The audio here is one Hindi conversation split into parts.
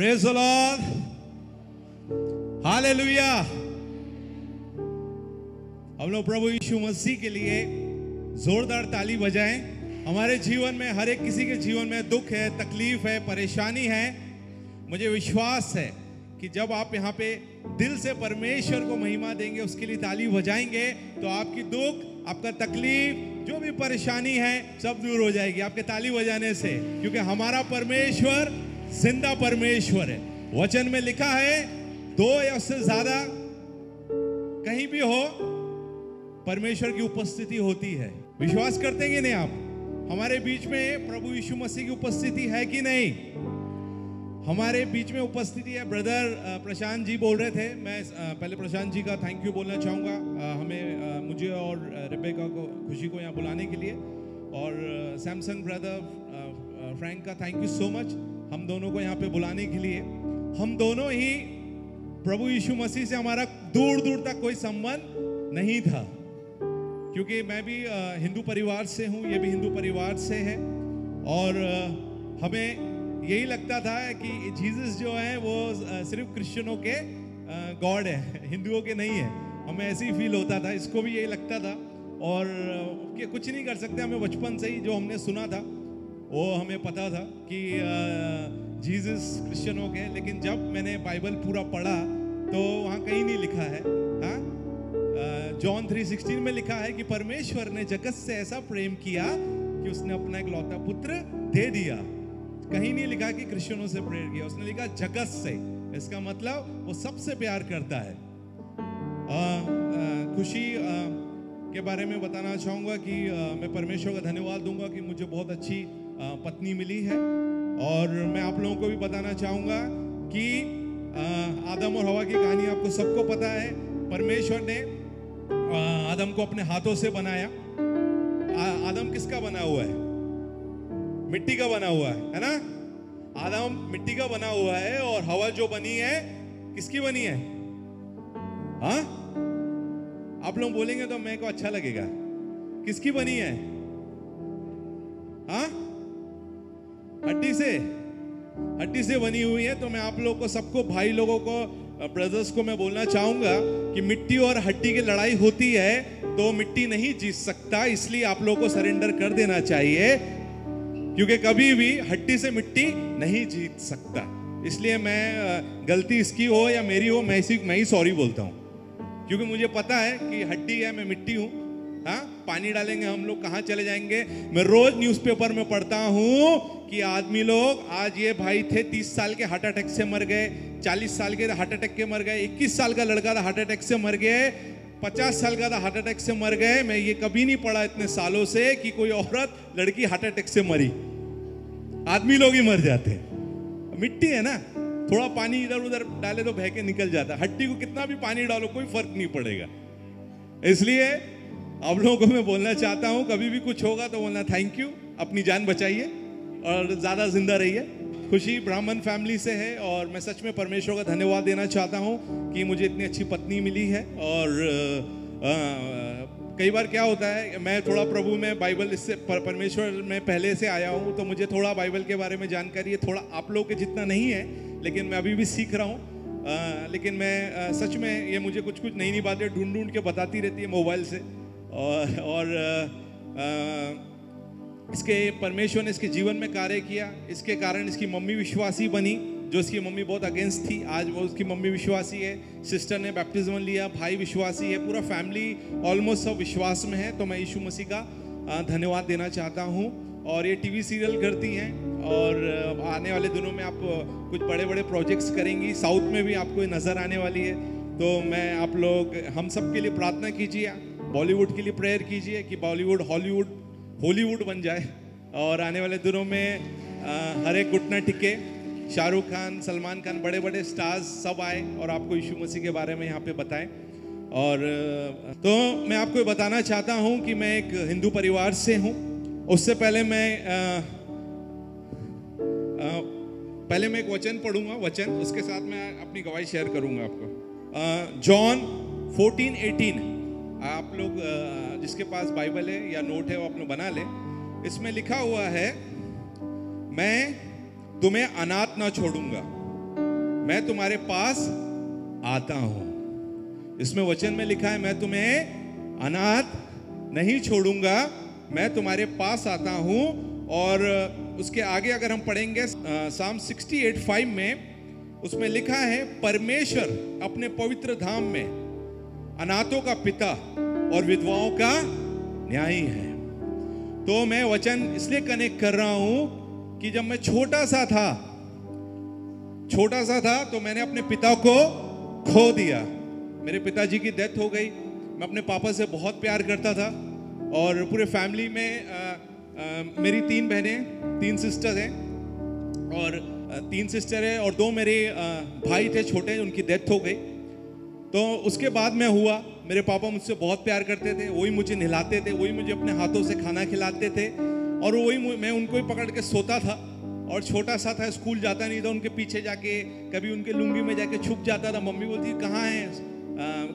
Praise the Lord, hallelujah. हम लोग प्रभु यीशु मसीह के लिए जोरदार ताली बजाएं। हमारे जीवन में, हर एक किसी के जीवन में दुख है, तकलीफ है, परेशानी है। मुझे विश्वास है कि जब आप यहाँ पे दिल से परमेश्वर को महिमा देंगे, उसके लिए ताली बजाएंगे, तो आपकी दुख, आपका तकलीफ, जो भी परेशानी है, सब दूर हो जाएगी आपके ताली बजाने से। क्योंकि हमारा परमेश्वर जिंदा परमेश्वर है। वचन में लिखा है, दो या उससे ज्यादा कहीं भी हो, परमेश्वर की उपस्थिति होती है। विश्वास करते हैं कि नहीं आप? हमारे बीच में प्रभु यीशु मसीह की उपस्थिति है कि नहीं? हमारे बीच में उपस्थिति है। ब्रदर प्रशांत जी बोल रहे थे। मैं पहले प्रशांत जी का थैंक यू बोलना चाहूँगा, मुझे और रिबेका को, खुशी को यहाँ बुलाने के लिए। और सैमसंग ब्रदर फ्रैंक का थैंक यू सो मच, हम दोनों को यहाँ पे बुलाने के लिए। हम दोनों ही प्रभु यीशु मसीह से हमारा दूर दूर तक कोई संबंध नहीं था, क्योंकि मैं भी हिंदू परिवार से हूँ, ये भी हिंदू परिवार से है। और हमें यही लगता था कि जीसस जो है वो सिर्फ क्रिश्चियनों के गॉड है, हिंदुओं के नहीं है। हमें ऐसे ही फील होता था, इसको भी यही लगता था। और कुछ नहीं कर सकते, हमें बचपन से ही जो हमने सुना था वो हमें पता था कि जीसस क्रिश्चियनों के। लेकिन जब मैंने बाइबल पूरा पढ़ा तो वहाँ कहीं नहीं लिखा है। हाँ, जॉन 3:16 में लिखा है कि परमेश्वर ने जगत से ऐसा प्रेम किया कि उसने अपना इकलौता पुत्र दे दिया। कहीं नहीं लिखा कि क्रिश्चियनों से प्रेयर किया, उसने लिखा जगत से। इसका मतलब वो सबसे प्यार करता है। खुशी के बारे में बताना चाहूँगा कि मैं परमेश्वर का धन्यवाद दूंगा कि मुझे बहुत अच्छी पत्नी मिली है। और मैं आप लोगों को भी बताना चाहूँगा कि आदम और हवा की कहानी आपको सबको पता है। परमेश्वर ने आदम को अपने हाथों से बनाया। आदम किसका बना हुआ है? मिट्टी का बना हुआ है ना? आदम मिट्टी का बना हुआ है। और हवा जो बनी है, किसकी बनी है? हाँ, आप लोग बोलेंगे तो मेरे को अच्छा लगेगा। किसकी बनी है? हाँ, हड्डी से बनी हुई है। तो मैं आप लोगों को, सबको, भाई लोगों को, ब्रदर्स को मैं बोलना चाहूंगा कि मिट्टी और हड्डी की लड़ाई होती है तो मिट्टी नहीं जीत सकता। इसलिए आप लोगों को सरेंडर कर देना चाहिए, क्योंकि कभी भी हड्डी से मिट्टी नहीं जीत सकता। इसलिए मैं, गलती इसकी हो या मेरी हो, मैं ही सॉरी बोलता हूँ, क्योंकि मुझे पता है कि हड्डी है, मैं मिट्टी हूँ। हाँ, पानी डालेंगे हम लोग कहाँ चले जाएंगे। मैं रोज न्यूज़पेपर में पढ़ता हूँ कि आदमी लोग, आज ये भाई थे 30 साल के हार्ट अटैक से मर गए, 40 साल के हार्ट अटैक के मर गए, 21 साल का लड़का था हार्ट अटैक से मर गए, 50 साल का था हार्ट अटैक से मर गए। मैं ये कभी नहीं पढ़ा इतने सालों से कि कोई औरत, लड़की हार्ट अटैक से मरी। आदमी लोग ही मर जाते हैं। मिट्टी है ना, थोड़ा पानी इधर उधर डाले तो बह के निकल जाता है। हड्डी को कितना भी पानी डालो कोई फर्क नहीं पड़ेगा। इसलिए आप लोगों को मैं बोलना चाहता हूं, कभी भी कुछ होगा तो बोलना थैंक यू, अपनी जान बचाइए और ज्यादा जिंदा रहिए। खुशी ब्राह्मण फैमिली से है और मैं सच में परमेश्वर का धन्यवाद देना चाहता हूं कि मुझे इतनी अच्छी पत्नी मिली है। और कई बार क्या होता है, मैं थोड़ा प्रभु में, बाइबल, इससे परमेश्वर में पहले से आया हूँ, तो मुझे थोड़ा बाइबल के बारे में जानकारी है। थोड़ा आप लोगों के जितना नहीं है, लेकिन मैं अभी भी सीख रहा हूँ। लेकिन मैं सच में, ये मुझे कुछ कुछ नई नई बातें ढूंढ के बताती रहती है मोबाइल से। और इसके परमेश्वर ने इसके जीवन में कार्य किया। इसके कारण इसकी मम्मी विश्वासी बनी, जो इसकी मम्मी बहुत अगेंस्ट थी। आज वो उसकी मम्मी विश्वासी है। सिस्टर ने बैप्टिज्म लिया, भाई विश्वासी है, पूरा फैमिली ऑलमोस्ट सब विश्वास में है। तो मैं यीशु मसीह का धन्यवाद देना चाहता हूँ। और ये टीवी सीरियल करती हैं और आने वाले दिनों में आप कुछ बड़े बड़े प्रोजेक्ट्स करेंगी। साउथ में भी आपको नज़र आने वाली है। तो मैं, आप लोग, हम सब के लिए प्रार्थना कीजिए, बॉलीवुड के लिए प्रेयर कीजिए कि बॉलीवुड हॉलीवुड बन जाए। और आने वाले दिनों में हर एक घुटना टिके, शाहरुख खान, सलमान खान, बड़े बड़े स्टार्स सब आए और आपको यीशु मसीह के बारे में यहाँ पे बताएं। और तो मैं आपको बताना चाहता हूँ कि मैं एक हिंदू परिवार से हूँ। उससे पहले मैं एक वचन पढ़ूंगा, उसके साथ मैं अपनी गवाही शेयर करूंगा आपको। जॉन 14:18, आप लोग जिसके पास बाइबल है या नोट है वो आप लोग बना ले। इसमें लिखा हुआ है, मैं तुम्हें अनाथ ना छोड़ूंगा। मैं तुम्हारे पास आता हूं। इसमें वचन में लिखा है, मैं तुम्हें अनाथ नहीं छोड़ूंगा, मैं तुम्हारे पास आता हूं। और उसके आगे अगर हम पढ़ेंगे साम 68:5 में, उसमें लिखा है, परमेश्वर अपने पवित्र धाम में अनाथों का पिता और विधवाओं का न्यायी है। तो मैं वचन इसलिए कनेक्ट कर रहा हूं कि जब मैं छोटा सा था तो मैंने अपने पिता को खो दिया। मेरे पिताजी की डेथ हो गई। मैं अपने पापा से बहुत प्यार करता था और पूरे फैमिली में मेरी 3 बहनें, 3 सिस्टर हैं और 3 सिस्टर है और 2 मेरे भाई थे छोटे, उनकी डेथ हो गई। तो उसके बाद में हुआ, मेरे पापा मुझसे बहुत प्यार करते थे, वही मुझे नहलाते थे, वही मुझे अपने हाथों से खाना खिलाते थे और वही मैं उनको ही पकड़ के सोता था। और छोटा सा था, स्कूल जाता नहीं था, उनके पीछे जाके कभी उनके लुंगी में जाके छुप जाता था। मम्मी बोलती कहाँ है,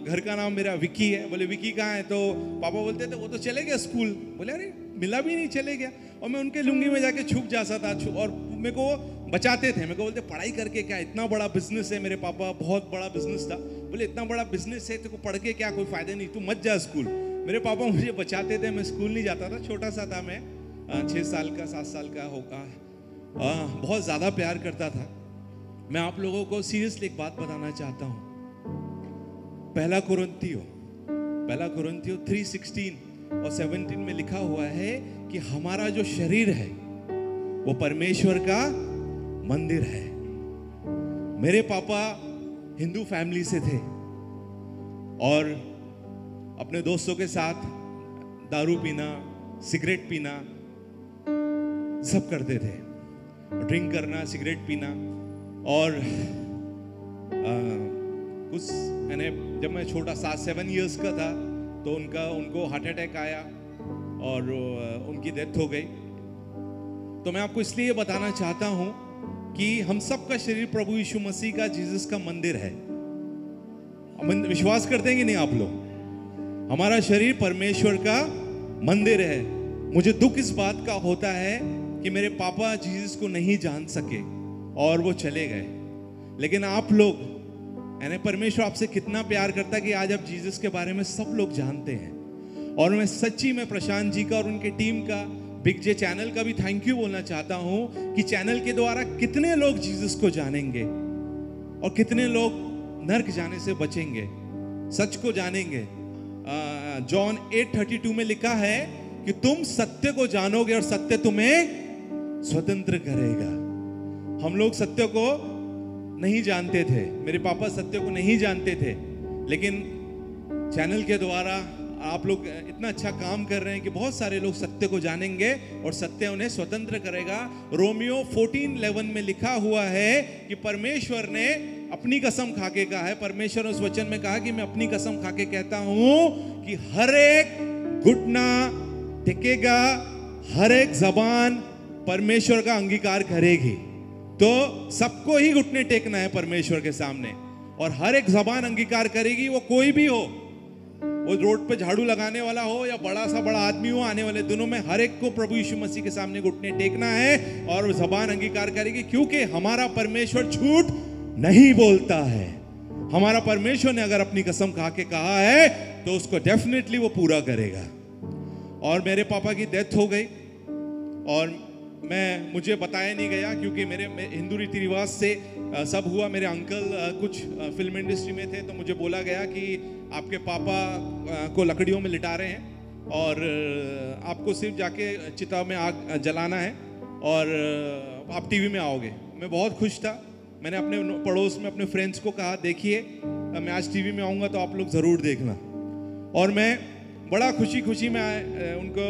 घर का नाम मेरा विक्की है। बोले विक्की कहाँ है, तो पापा बोलते थे वो तो चले गया स्कूल। बोले अरे मिला भी नहीं, चले गया। और मैं उनके लुंगी में जाके छुप जाता था और मेरे को बचाते थे। मेरे को बोलते पढ़ाई करके क्या, इतना बड़ा बिजनेस है, मेरे पापा बहुत बड़ा बिजनेस था। बोले इतना बड़ा बिजनेस है तो पढ़ के क्या, कोई फायदा नहीं, तू मत जा स्कूल। मेरे पापा मुझे बचाते थे, मैं स्कूल नहीं जाता था। छोटा सा था मैं, 6 साल का 7 साल का होगा। बहुत ज़्यादा प्यार करता था। मैं आप लोगों को सीरियसली एक बात बताना चाहता हूँ। पहला कुरिन्थियों 3:16 और 17 में लिखा हुआ है कि हमारा जो शरीर है वो परमेश्वर का मंदिर है। मेरे पापा हिंदू फैमिली से थे और अपने दोस्तों के साथ दारू पीना, सिगरेट पीना सब करते थे, ड्रिंक करना, सिगरेट पीना। और कुछ जब मैं छोटा 7 इयर्स का था तो उनको हार्ट अटैक आया और उनकी डेथ हो गई। तो मैं आपको इसलिए बताना चाहता हूं कि हम सब का शरीर प्रभु यीशु मसीह का, जीसस का मंदिर है। विश्वास करते हैं कि नहीं आप लोग? हमारा शरीर परमेश्वर का मंदिर है। मुझे दुख इस बात का होता है कि मेरे पापा जीसस को नहीं जान सके और वो चले गए। लेकिन आप लोग, यानी परमेश्वर आपसे कितना प्यार करता है कि आज आप जीसस के बारे में सब लोग जानते हैं। और मैं सच्ची में प्रशांत जी का और उनके टीम का, बिग जे चैनल का भी थैंक यू बोलना चाहता हूं कि चैनल के द्वारा कितने लोग जीसस को जानेंगे और कितने लोग नरक जाने से बचेंगे, सच को जानेंगे। जॉन 8:32 में लिखा है कि तुम सत्य को जानोगे और सत्य तुम्हें स्वतंत्र करेगा। हम लोग सत्य को नहीं जानते थे, मेरे पापा सत्य को नहीं जानते थे, लेकिन चैनल के द्वारा आप लोग इतना अच्छा काम कर रहे हैं कि बहुत सारे लोग सत्य को जानेंगे और सत्य उन्हें स्वतंत्र करेगा। रोमियो 14:11 में लिखा हुआ है कि परमेश्वर ने अपनी कसम खाके कहा है, परमेश्वर ने उस वचन में कहा कि मैं अपनी कसम खाके कहता हूं कि हर एक घुटना टिकेगा, हर एक जबान परमेश्वर का अंगीकार करेगी। तो सबको ही घुटने टेकना है परमेश्वर के सामने और हर एक जबान अंगीकार करेगी, वो कोई भी हो, वो रोड पे झाड़ू लगाने वाला हो या बड़ा आदमी हो, आने वाले दिनों में हर एक को प्रभु यीशु मसीह के सामने घुटने टेकना है और जबान अंगीकार करेगी, क्योंकि हमारा परमेश्वर झूठ नहीं बोलता है। हमारा परमेश्वर ने अगर अपनी कसम खा के कहा है तो उसको डेफिनेटली वो पूरा करेगा। और मेरे पापा की डेथ हो गई और मुझे बताया नहीं गया, क्योंकि मेरे हिंदू रीति रिवाज से सब हुआ। मेरे अंकल कुछ फिल्म इंडस्ट्री में थे, तो मुझे बोला गया कि आपके पापा को लकड़ियों में लिटा रहे हैं और आपको सिर्फ जाके चिता में आग जलाना है और आप टीवी में आओगे। मैं बहुत खुश था। मैंने अपने पड़ोस में अपने फ्रेंड्स को कहा, देखिए मैं आज टीवी में आऊँगा तो आप लोग ज़रूर देखना। और मैं बड़ा खुशी में उनको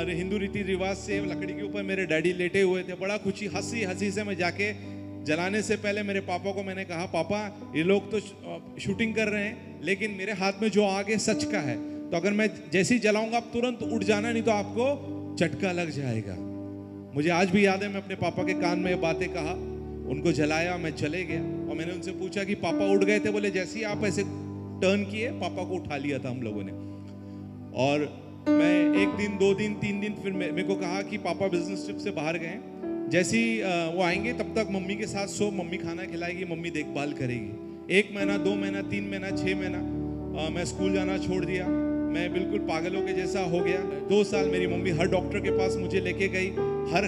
हिंदू रीति रिवाज से लकड़ी के ऊपर मेरे डैडी लेटे हुए थे, बड़ा हंसी से मैं जाके जलाने से पहले मेरे पापा को मैंने कहा, पापा ये लोग तो शूटिंग कर रहे हैं लेकिन मेरे हाथ में जो आग है सच का है, तो अगर मैं जैसे ही जलाऊंगा आप तुरंत उठ जाना, नहीं तो आपको झटका लग जाएगा। मुझे आज भी याद है, मैं अपने पापा के कान में ये बातें कहा, उनको जलाया, मैं चले गया और मैंने उनसे पूछा कि पापा उठ गए थे? बोले जैसे ही आप ऐसे टर्न किए पापा को उठा लिया था हम लोगों ने। और मैं 1 दिन 2 दिन 3 दिन फिर मेरे को कहा कि पापा बिजनेस ट्रिप से बाहर गए, जैसे ही वो आएंगे तब तक मम्मी के साथ सो, मम्मी खाना खिलाएगी, मम्मी देखभाल करेगी। 1 महीना, 2 महीना, 3 महीना, 6 महीना मैं स्कूल जाना छोड़ दिया। मैं बिल्कुल पागलों के जैसा हो गया। 2 साल मेरी मम्मी हर डॉक्टर के पास मुझे लेके गई,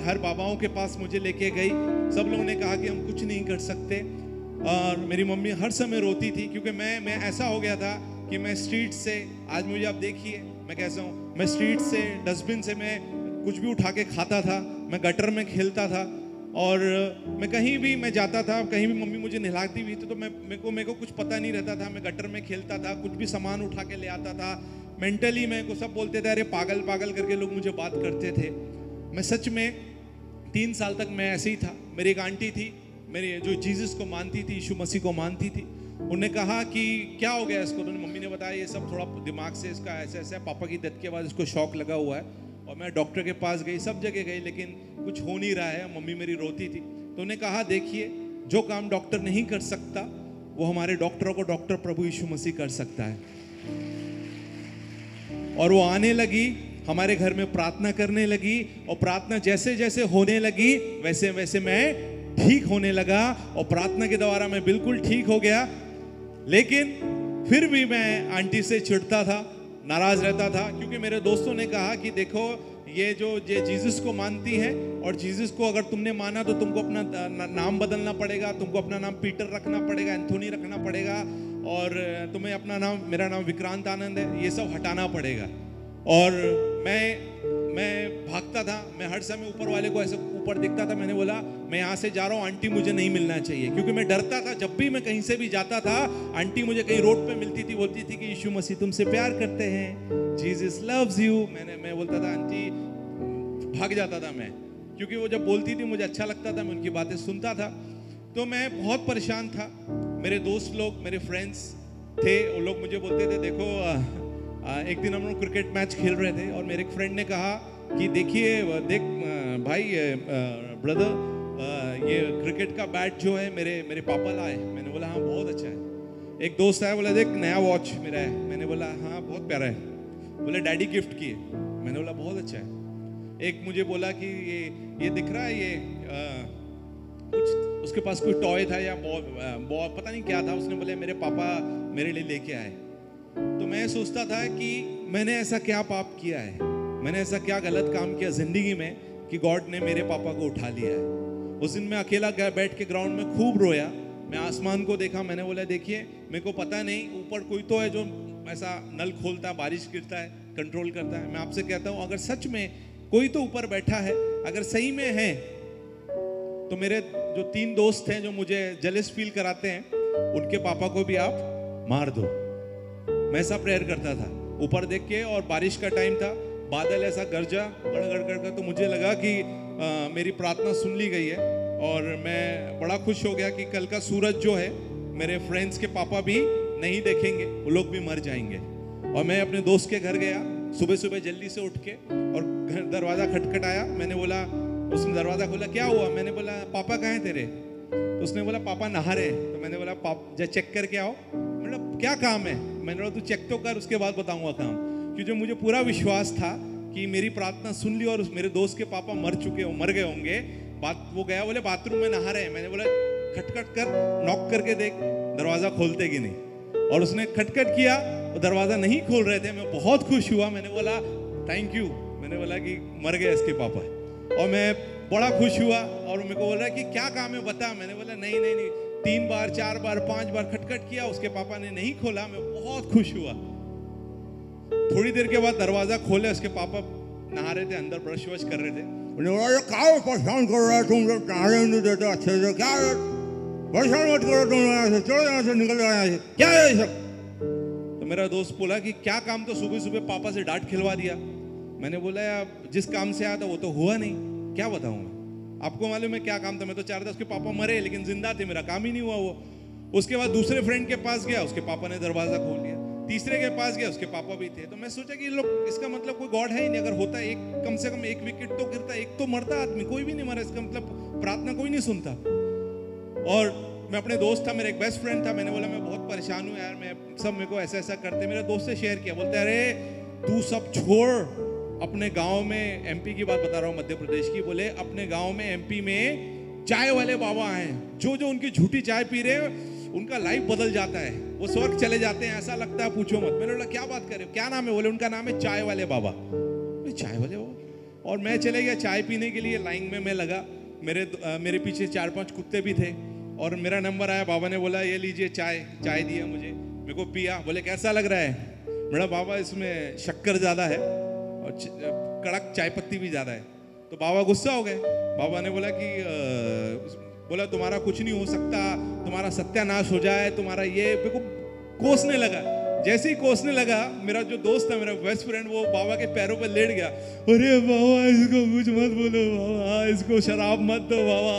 हर बाबाओं के पास मुझे लेके गई। सब लोगों ने कहा कि हम कुछ नहीं कर सकते, और मेरी मम्मी हर समय रोती थी, क्योंकि मैं ऐसा हो गया था कि मैं स्ट्रीट से, आज मुझे आप देखिए मैं कैसा हूँ, मैं स्ट्रीट से, डस्टबिन से मैं कुछ भी उठा के खाता था, मैं गटर में खेलता था, और मैं कहीं भी मैं जाता था, कहीं भी मम्मी मुझे नहलाती हुई थी तो मेरे को कुछ पता नहीं रहता था। मैं गटर में खेलता था, कुछ भी सामान उठा के ले आता था। मेंटली मेरे को सब बोलते थे, अरे पागल पागल करके लोग मुझे बात करते थे। मैं सच में 3 साल तक मैं ऐसे ही था। मेरी एक आंटी थी, मेरी जो जीसस को मानती थी, यीशु मसीह को मानती थी। उन्होंने कहा कि क्या हो गया इसको, उन्होंने मम्मी ने बताया ये सब थोड़ा दिमाग से इसका ऐसा ऐसा है, पापा की डेथ के बाद इसको शॉक लगा हुआ है। और मैं डॉक्टर के पास गई, सब जगह गई, लेकिन कुछ हो नहीं रहा है। मम्मी मेरी रोती थी, तो उन्होंने कहा देखिए, जो काम डॉक्टर नहीं कर सकता वो हमारे डॉक्टरों को डॉक्टर प्रभु यीशु मसीह कर सकता है। और वो आने लगी, हमारे घर में प्रार्थना करने लगी, और प्रार्थना जैसे जैसे होने लगी वैसे वैसे मैं ठीक होने लगा, और प्रार्थना के द्वारा मैं बिल्कुल ठीक हो गया। लेकिन फिर भी मैं आंटी से चिढ़ता था, नाराज रहता था, क्योंकि मेरे दोस्तों ने कहा कि देखो ये जीसस को मानती है, और जीसस को अगर तुमने माना तो तुमको अपना नाम बदलना पड़ेगा, तुमको अपना नाम पीटर रखना पड़ेगा, एंथोनी रखना पड़ेगा, और तुम्हें अपना नाम, मेरा नाम विक्रांत आनंद है, ये सब हटाना पड़ेगा। और मैं भागता था, मैं हर समय ऊपर वाले को ऐसे ऊपर दिखता था। मैंने बोला मैं यहाँ से जा रहा हूँ, आंटी मुझे नहीं मिलना चाहिए, क्योंकि मैं डरता था। जब भी मैं कहीं से भी जाता था, आंटी मुझे कहीं रोड पे मिलती थी, बोलती थी कि यीशु मसीह तुमसे प्यार करते हैं, जीसस लव्स यू। मैं बोलता था आंटी, भाग जाता था मैं, क्योंकि वो जब बोलती थी मुझे अच्छा लगता था, मैं उनकी बातें सुनता था। तो मैं बहुत परेशान था। मेरे दोस्त लोग, मेरे फ्रेंड्स थे, वो लोग मुझे बोलते थे देखो, एक दिन हम लोग क्रिकेट मैच खेल रहे थे, और मेरे एक फ्रेंड ने कहा कि देखिए देख भाई ब्रदर, ये क्रिकेट का बैट जो है मेरे पापा लाए। मैंने बोला हाँ बहुत अच्छा है। एक दोस्त आया, बोला देख नया वॉच मेरा है। मैंने बोला हाँ बहुत प्यारा है। बोले डैडी गिफ्ट किए। मैंने बोला बहुत अच्छा है। एक मुझे बोला कि ये दिख रहा है, ये कुछ उसके पास कोई टॉय था या बॉल पता नहीं क्या था, उसने बोले मेरे पापा मेरे लिए लेके आए। तो मैं सोचता था कि मैंने ऐसा क्या पाप किया है, मैंने ऐसा क्या गलत काम किया जिंदगी में कि गॉड ने मेरे पापा को उठा लिया है। उस दिन मैं अकेला बैठ के ग्राउंड में खूब रोया। मैं आसमान को देखा, मैंने बोला देखिए मेरे को पता नहीं, ऊपर कोई तो है जो ऐसा नल खोलता है, बारिश गिरता है, कंट्रोल करता है। मैं आपसे कहता हूँ अगर सच में कोई तो ऊपर बैठा है, अगर सही में है, तो मेरे जो 3 दोस्त हैं जो मुझे जेलस फील कराते हैं, उनके पापा को भी आप मार दो। मैं ऐसा प्रेयर करता था ऊपर देख के, और बारिश का टाइम था, बादल ऐसा गरजा गड़गड़ गड़गड़, तो मुझे लगा कि मेरी प्रार्थना सुन ली गई है। और मैं बड़ा खुश हो गया कि कल का सूरज जो है मेरे फ्रेंड्स के पापा भी नहीं देखेंगे, वो लोग भी मर जाएंगे। और मैं अपने दोस्त के घर गया सुबह सुबह जल्दी से उठ के, और घर दरवाज़ा खटखटाया। मैंने बोला, उसने दरवाज़ा खोला, क्या हुआ? मैंने बोला पापा कहाँ हैं तेरे? तो उसने बोला पापा नहा रहे हैं। तो मैंने बोला जा चेक करके आओ। मतलब क्या काम है? मैंने बोला तू चेक तो कर, उसके बाद बताऊंगा काम। क्योंकि मुझे पूरा विश्वास था कि मेरी प्रार्थना सुन ली, और मेरे दोस्त के पापा मर गए होंगे। वो गया, बोले बाथरूम में नहा रहे हैं। मैंने बोला खटखट कर, नॉक करके देख दरवाज़ा खोलते कि नहीं। और उसने खटखट किया, वो दरवाज़ा नहीं खोल रहे थे। मैं बहुत खुश हुआ, मैंने बोला थैंक यू। मैंने बोला कि मर गए इसके पापा, और मैं बड़ा खुश हुआ। और मेरे को बोल रहा है कि क्या काम है बता। मैंने बोला नहीं 3 बार 4 बार 5 बार खटखट किया, उसके पापा ने नहीं खोला। मैं बहुत खुश हुआ। थोड़ी देर के बाद दरवाजा खोले, उसके पापा नहा रहे थे, अंदर ब्रश वश कर रहे थे। उन्होंने क्या परेशान कर रहा है, तुम लोग नहाने नहीं देते अच्छे से, क्या परेशान मत करो, तुम यहाँ से चलो, यहाँ से निकल जाओ, यहाँ से क्या है ये सब। तो मेरा दोस्त बोला कि क्या काम, तो सुबह सुबह पापा से डांट खिलवा दिया। मैंने बोला यार जिस काम से आया था वो तो हुआ नहीं, क्या बताऊँ मैं, आपको मालूम है क्या काम था। मैं तो चाह रहा था उसके पापा मरे, लेकिन जिंदा थे, मेरा काम ही नहीं हुआ वो। उसके बाद दूसरे फ्रेंड के पास गया, उसके पापा ने दरवाजा खोल लिया। तीसरे के पास गया, उसके पापा भी थे। तो मैं सोचा कि लोग, इसका मतलब कोई गॉड है ही नहीं। अगर होता एक, कम से कम 1 विकेट तो गिरता, एक तो मरता आदमी, कोई भी नहीं मरा, इसका मतलब प्रार्थना कोई नहीं सुनता। और मैं अपने दोस्त था, मेरा एक बेस्ट फ्रेंड था, मैंने बोला मैं बहुत परेशान हूँ यार, मैं सब मेरे को ऐसा ऐसा करते। मेरे दोस्त से शेयर किया, बोलते अरे तू सब छोड़, अपने गांव में, एमपी की बात बता रहा हूँ, मध्य प्रदेश की, बोले अपने गांव में एमपी में चाय वाले बाबा हैं, जो जो उनकी झूठी चाय पी रहे हैं उनका लाइफ बदल जाता है, वो स्वर्ग चले जाते हैं, ऐसा लगता है पूछो मत। मैंने बोला क्या बात कर रहे हो, क्या नाम है? बोले उनका नाम है चाय वाले बाबा। चाय वाले बाबा। और मैं चले गया चाय पीने के लिए, लाइन में मैं लगा, मेरे पीछे 4-5 कुत्ते भी थे और मेरा नंबर आया। बाबा ने बोला ये लीजिए चाय दिया मुझे, मेरे को पिया। बोले कैसा लग रहा है? मेरा बाबा इसमें शक्कर ज़्यादा है और कड़क चाय पत्ती भी ज़्यादा है। तो बाबा गुस्सा हो गए। बाबा ने बोला कि बोला तुम्हारा कुछ नहीं हो सकता, तुम्हारा सत्यानाश हो जाए, तुम्हारा ये। मेरे को कोसने लगा। जैसे ही कोसने लगा, मेरा जो दोस्त था, मेरा बेस्ट फ्रेंड, वो बाबा के पैरों पर लेट गया। अरे बाबा इसको कुछ मत बोलो बाबा, इसको शराब मत दो बाबा,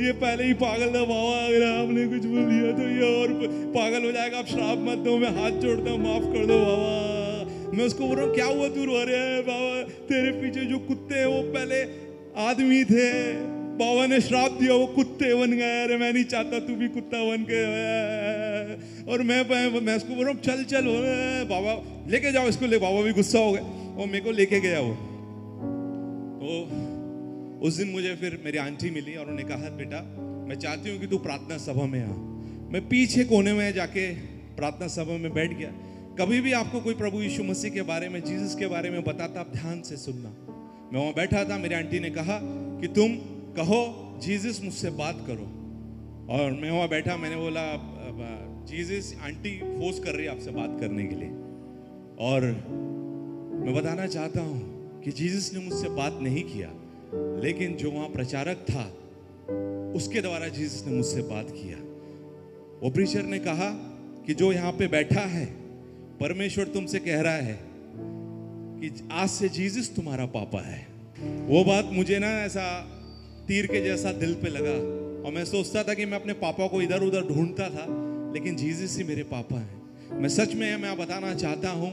ये पहले ही पागल था बाबा, अगर आपने कुछ बोल दिया तो ये और पागल हो जाएगा, आप शराब मत दो, मैं हाथ जोड़ता हूँ, माफ कर दो बाबा। मैं उसको बोल रहा हूँ क्या हुआ तू रो रहा है? बाबा तेरे पीछे जो कुत्ते हैं वो पहले आदमी थे, बाबा ने श्राप दिया वो कुत्ते बन गए। अरे मैं नहीं चाहता तू भी कुत्ता बन के। और मैं उसको बोल रहा हूँ चल चल बाबा लेके जाओ इसको, ले। बाबा भी गुस्सा हो गए और मेरे को लेके गया वो। तो उस दिन मुझे फिर मेरी आंटी मिली और उन्होंने कहा बेटा मैं चाहती हूँ कि तू प्रार्थना सभा में आ। मैं पीछे कोने में जाके प्रार्थना सभा में बैठ गया। कभी भी आपको कोई प्रभु यीशु मसीह के बारे में, जीसस के बारे में बताता, आप ध्यान से सुनना। मैं वहां बैठा था, मेरी आंटी ने कहा कि तुम कहो जीसस मुझसे बात करो। और मैं वहां बैठा, मैंने बोला जीसस, आंटी फोर्स कर रही है आपसे बात करने के लिए। और मैं बताना चाहता हूं कि जीसस ने मुझसे बात नहीं किया, लेकिन जो वहां प्रचारक था उसके द्वारा जीसस ने मुझसे बात किया। वो प्रीचर ने कहा कि जो यहाँ पे बैठा है, परमेश्वर तुमसे कह रहा है कि आज से जीसस तुम्हारा पापा है। वो बात मुझे ना ऐसा तीर के जैसा दिल पे लगा और मैं सोचता था कि मैं अपने पापा को इधर उधर ढूंढता था, लेकिन जीसस ही मेरे पापा हैं। मैं सच में मैं बताना चाहता हूं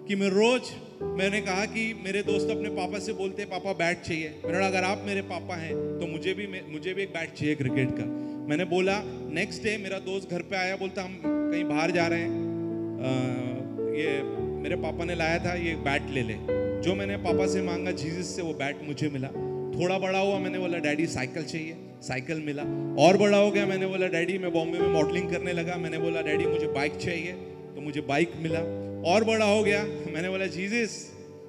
कि मैंने कहा कि मेरे दोस्त अपने पापा से बोलते पापा बैट चाहिए। मैंने अगर आप मेरे पापा हैं तो मुझे भी एक बैट चाहिए क्रिकेट का। मैंने बोला, नेक्स्ट डे मेरा दोस्त घर पे आया, बोलता हम कहीं बाहर जा रहे हैं, ये मेरे पापा ने लाया था, ये बैट ले ले। जो मैंने पापा से मांगा जीसस से, वो बैट मुझे मिला। थोड़ा बड़ा हुआ, मैंने बोला डैडी साइकिल चाहिए, साइकिल मिला। और बड़ा हो गया, मैंने बोला डैडी मैं बॉम्बे में मॉडलिंग करने लगा, मैंने बोला डैडी मुझे बाइक चाहिए, तो मुझे बाइक मिला। और बड़ा हो गया, मैंने बोला जीसस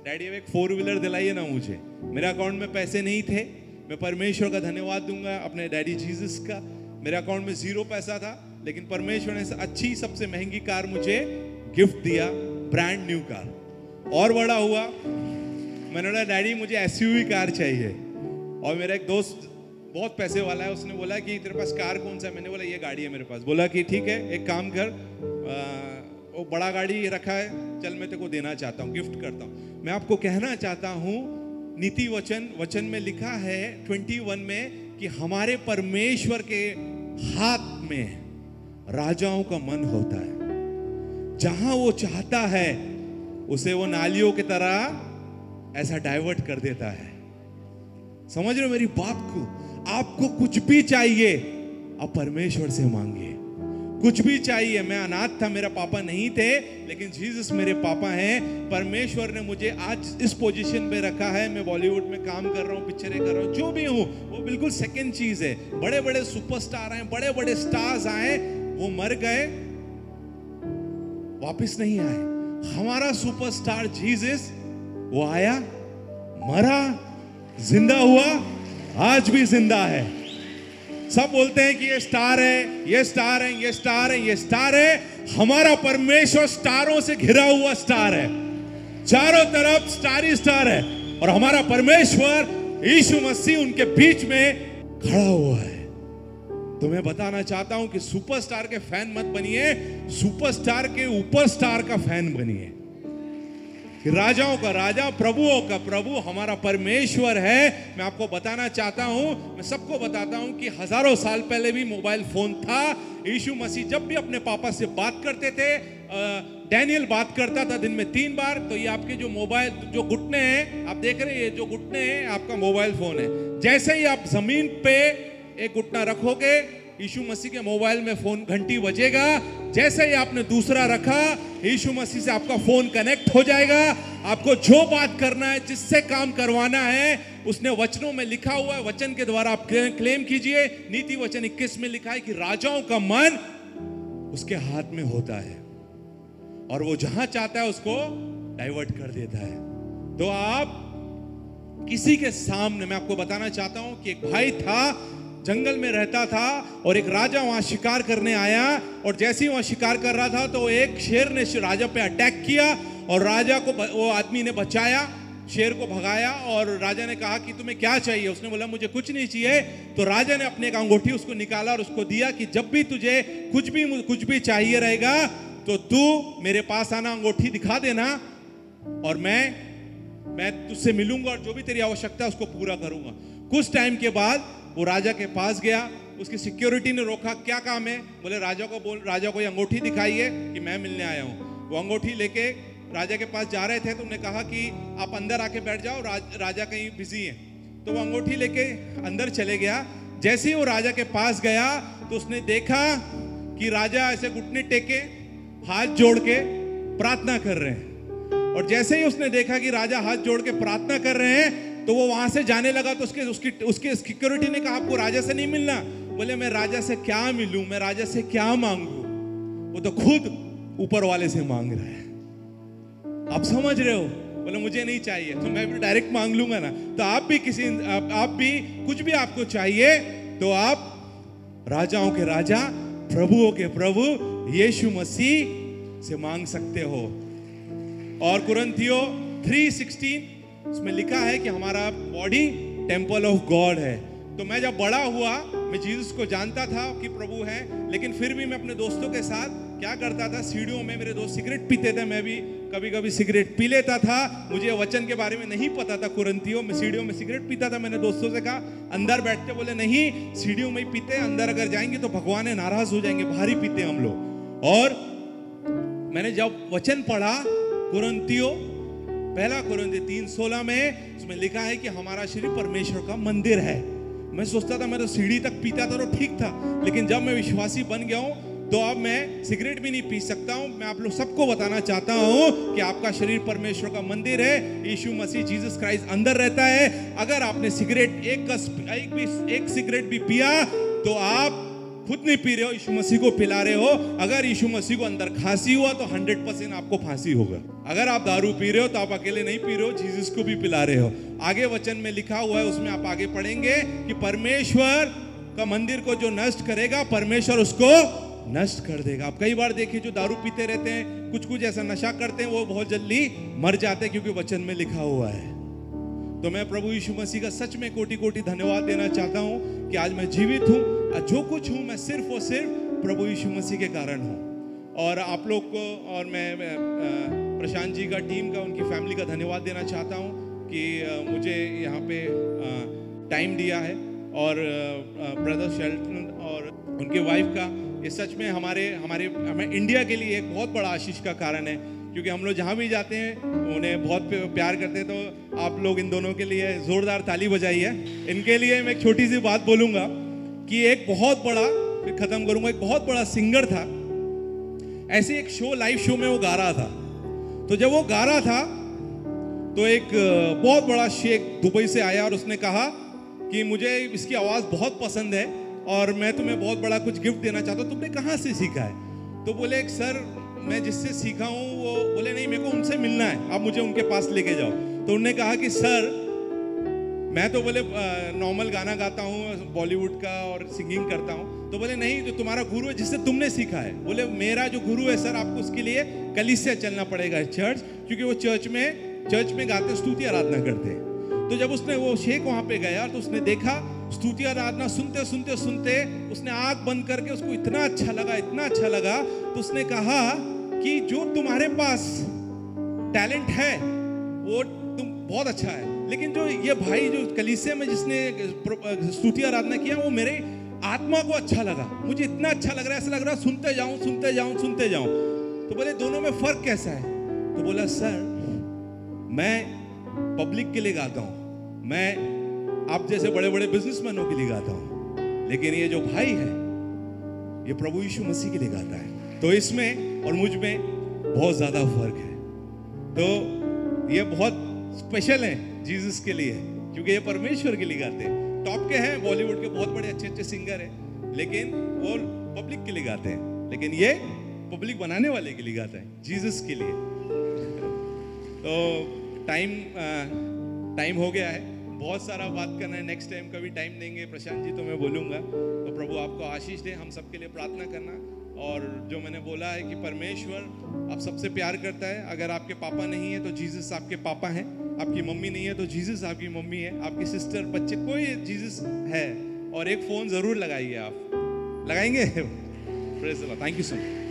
डैडी अब एक 4 व्हीलर दिलाइए ना मुझे। मेरे अकाउंट में पैसे नहीं थे, मैं परमेश्वर का धन्यवाद दूंगा अपने डैडी जीसस का। मेरे अकाउंट में 0 पैसा था, लेकिन परमेश्वर ने अच्छी सबसे महंगी कार मुझे गिफ्ट दिया, ब्रांड न्यू कार। और बड़ा हुआ, मैंने बोला डैडी मुझे एसयूवी कार चाहिए। और मेरा एक दोस्त बहुत पैसे वाला है, उसने बोला कि तेरे पास कार कौन सा है? मैंने बोला ये गाड़ी है मेरे पास। बोला कि ठीक है, एक काम कर, वो बड़ा गाड़ी रखा है, चल मैं तेरे को देना चाहता हूँ, गिफ्ट करता हूँ। मैं आपको कहना चाहता हूँ, नीति वचन में लिखा है 21 में कि हमारे परमेश्वर के हाथ में राजाओं का मन होता है। जहां वो चाहता है उसे वो नालियों की तरह ऐसा डाइवर्ट कर देता है। समझ रहे हो मेरी बात को? आपको कुछ भी चाहिए, आप परमेश्वर से मांगिए। कुछ भी चाहिए। मैं अनाथ था, मेरा पापा नहीं थे, लेकिन जीसस मेरे पापा हैं। परमेश्वर ने मुझे आज इस पोजीशन पे रखा है। मैं बॉलीवुड में काम कर रहा हूँ, पिक्चरें कर रहा हूँ, जो भी हूँ वो बिल्कुल सेकंड चीज है। बड़े बड़े सुपरस्टार आए, बड़े बड़े स्टार्स आए, वो मर गए, वापस नहीं आए। हमारा सुपरस्टार जीसस, वो आया, मरा, जिंदा हुआ, आज भी जिंदा है। सब बोलते हैं कि ये स्टार है, ये स्टार है, ये स्टार है, ये स्टार है। हमारा परमेश्वर स्टारों से घिरा हुआ स्टार है, चारों तरफ स्टार ही स्टार है। और हमारा परमेश्वर यीशु मसीह उनके बीच में खड़ा हुआ है। तो मैं बताना चाहता हूं कि सुपरस्टार के फैन मत बनिए, सुपरस्टार के ऊपर स्टार का फैन बनिए। राजाओं का राजा, प्रभुओं का प्रभु हमारा परमेश्वर है। मैं आपको बताना चाहता हूं, मैं सबको बताता हूं कि हजारों साल पहले भी मोबाइल फोन था। यीशु मसीह जब भी अपने पापा से बात करते थे, डैनियल बात करता था दिन में 3 बार। तो ये आपके जो मोबाइल, जो घुटने हैं आप देख रहे हैं, ये जो घुटने हैं आपका मोबाइल फोन है। जैसे ही आप जमीन पे एक घुटना रखोगे, यीशु मसीह के मोबाइल में फोन घंटी बजेगा। जैसे ही आपने दूसरा रखा, यीशु मसीह से आपका फोन कनेक्ट हो जाएगा। आपको जो बात करना है, जिससे काम करवाना है, उसने वचनों में लिखा हुआ है, वचन के द्वारा आप क्लेम कीजिए। नीति वचन 21 में लिखा है कि राजाओं का मन उसके हाथ में होता है और वो जहां चाहता है उसको डाइवर्ट कर देता है। तो आप किसी के सामने, मैं आपको बताना चाहता हूं कि एक भाई था, जंगल में रहता था और एक राजा वहां शिकार करने आया और जैसे ही वहां शिकार कर रहा था तो एक शेर ने राजा पे अटैक किया और राजा को वो आदमी ने बचाया, शेर को भगाया। और राजा ने कहा कि तुम्हें क्या चाहिए? उसने बोला मुझे कुछ नहीं चाहिए। तो राजा ने अपने एक अंगूठी उसको निकाला और उसको दिया कि जब भी तुझे कुछ भी चाहिए रहेगा तो तू मेरे पास आना, अंगूठी दिखा देना और मैं तुझसे मिलूंगा और जो भी तेरी आवश्यकता है उसको पूरा करूंगा। कुछ टाइम के बाद वो राजा के पास गया, उसकी सिक्योरिटी ने रोका, क्या काम है? बोले राजा को ये अंगूठी दिखाइए कि मैं मिलने आया हूँ। वो अंगूठी लेके राजा के पास जा रहे थे तो उन्होंने कहा कि आप अंदर आके बैठ जाओ, राजा कहीं बिजी है। तो वो अंगूठी लेके अंदर चले गया। जैसे ही वो राजा के पास गया तो उसने देखा कि राजा ऐसे घुटने टेके हाथ जोड़ के प्रार्थना कर रहे हैं। और जैसे ही उसने देखा कि राजा हाथ जोड़ के प्रार्थना कर रहे हैं तो वो वहां से जाने लगा। तो उसके सिक्योरिटी ने कहा आपको राजा से नहीं मिलना। बोले मैं राजा से क्या मिलूं, मैं राजा से क्या मांगू? वो तो खुद ऊपर वाले से मांग रहा है। आप समझ रहे हो? बोले मुझे नहीं चाहिए तो मैं भी डायरेक्ट मांग लूंगा ना। तो आप भी कुछ भी आपको चाहिए तो आप राजाओं के राजा, प्रभुओं के प्रभु यीशु मसीह से मांग सकते हो। और कुरिन्थियों 3:16 उसमें लिखा है कि हमारा बॉडी टेम्पल ऑफ गॉड है। तो मैं जब बड़ा हुआ, मैं जीसस को जानता था कि प्रभु है, लेकिन फिर भी मैं अपने दोस्तों के साथ क्या करता था, सीढ़ियों में मेरे दोस्त सिगरेट पीते थे, मैं भी कभी कभी सिगरेट पी लेता था। मुझे वचन के बारे में नहीं पता था। कुरिन्थियों में सीढ़ियों में सिगरेट पीता था। मैंने दोस्तों से कहा अंदर बैठते, बोले नहीं सीढ़ियों में ही पीते, अंदर अगर जाएंगे तो भगवान नाराज हो जाएंगे, भारी पीते हम लोग। और मैंने जब वचन पढ़ा कुरिन्थियों 3:16 में, उसमें लिखा है कि हमारा शरीर परमेश्वर का मंदिर है। मैं सोचता था मैं तो सीढ़ी तक पीता था तो ठीक था, लेकिन जब मैं विश्वासी बन गया हूं तो अब मैं सिगरेट भी नहीं पी सकता हूं। मैं आप लोग सबको बताना चाहता हूं कि आपका शरीर परमेश्वर का मंदिर है। यीशु मसीह जीसस क्राइस्ट अंदर रहता है। अगर आपने सिगरेट एक सिगरेट भी पिया तो आप खुद नहीं पी रहे हो, यीशु मसीह को पिला रहे हो। अगर यीशु मसीह को अंदर खांसी हुआ तो 100% आपको फांसी होगा। अगर आप दारू पी रहे हो तो आप अकेले नहीं पी रहे हो, जीसस को भी पिला रहे हो। आगे वचन में लिखा हुआ है, उसमें आप आगे पढ़ेंगे कि परमेश्वर का मंदिर को जो नष्ट करेगा परमेश्वर उसको नष्ट कर देगा। आप कई बार देखिए जो दारू पीते रहते हैं, कुछ ऐसा नशा करते हैं, वो बहुत जल्दी मर जाते हैं क्योंकि वचन में लिखा हुआ है। तो मैं प्रभु यीशु मसीह का सच में कोटि कोटि धन्यवाद देना चाहता हूं कि आज मैं जीवित हूं। जो कुछ हूं मैं सिर्फ और सिर्फ प्रभु यीशु मसीह के कारण हूं। और आप लोग को और मैं प्रशांत जी का, टीम का, उनकी फैमिली का धन्यवाद देना चाहता हूं कि मुझे यहाँ पे टाइम दिया है। और ब्रदर शेल्टन और उनके वाइफ का, ये सच में हमें इंडिया के लिए एक बहुत बड़ा आशीष का कारण है, क्योंकि हम लोग जहाँ भी जाते हैं उन्हें बहुत प्यार करते हैं। तो आप लोग इन दोनों के लिए जोरदार ताली बजाइए। इनके लिए मैं एक छोटी सी बात बोलूँगा कि एक बहुत बड़ा, फिर ख़त्म करूँगा, एक बहुत बड़ा सिंगर था। ऐसे एक लाइव शो में वो गा रहा था। तो जब वो गा रहा था तो एक बहुत बड़ा शेख दुबई से आया और उसने कहा कि मुझे इसकी आवाज़ बहुत पसंद है और मैं तुम्हें बहुत बड़ा कुछ गिफ्ट देना चाहता हूँ, तुमने कहाँ से सीखा है? तो बोले सर मैं जिससे सीखा हूँ वो, बोले नहीं मेरे को उनसे मिलना है, आप मुझे उनके पास लेके जाओ। तो उन्होंने कहा कि सर मैं तो बोले नॉर्मल गाना गाता हूँ बॉलीवुड का और सिंगिंग करता हूँ। तो बोले नहीं, जो तुम्हारा गुरु है जिससे तुमने सीखा है, बोले मेरा जो गुरु है सर आपको उसके लिए कलीसिया चलना पड़ेगा, चर्च, क्योंकि वो चर्च में गाते स्तुति आराधना करते हैं। तो जब उसने वो शेख वहाँ पे गया तो उसने देखा स्तुति आराधना सुनते सुनते सुनते उसने आँख बंद करके, उसको इतना अच्छा लगा। तो उसने कहा कि जो तुम्हारे पास टैलेंट है वो तुम बहुत अच्छा है, लेकिन जो ये भाई जो कलीसिया में जिसने स्तुति आराधना किया वो मेरे आत्मा को अच्छा लगा, मुझे इतना अच्छा लग रहा है, ऐसा लग रहा है सुनते जाऊं। तो बोले दोनों में फर्क कैसा है? तो बोला सर मैं पब्लिक के लिए गाता हूं, मैं आप जैसे बड़े बड़े बिजनेसमैनों के लिए गाता हूं, लेकिन ये जो भाई है ये प्रभु यीशु मसीह के लिए गाता है। तो इसमें और मुझ में बहुत ज़्यादा फर्क है। तो ये बहुत स्पेशल है जीसस के लिए, क्योंकि ये परमेश्वर के लिए गाते हैं। टॉप के हैं, बॉलीवुड के बहुत बड़े अच्छे अच्छे सिंगर हैं, लेकिन वो पब्लिक के लिए गाते हैं, लेकिन ये पब्लिक बनाने वाले के लिए गाता है, जीसस के लिए। तो टाइम हो गया है, बहुत सारा बात करना है, नेक्स्ट टाइम कभी टाइम देंगे प्रशांत जी तो मैं बोलूँगा। तो प्रभु आपको आशीष दे, हम सबके लिए प्रार्थना करना। और जो मैंने बोला है कि परमेश्वर आप सबसे प्यार करता है। अगर आपके पापा नहीं है तो जीसस आपके पापा हैं, आपकी मम्मी नहीं है तो जीसस आपकी मम्मी है, आपकी सिस्टर, बच्चे, कोई जीसस है। और एक फ़ोन ज़रूर लगाइए, आप लगाएंगे? Praise the Lord, thank you so much.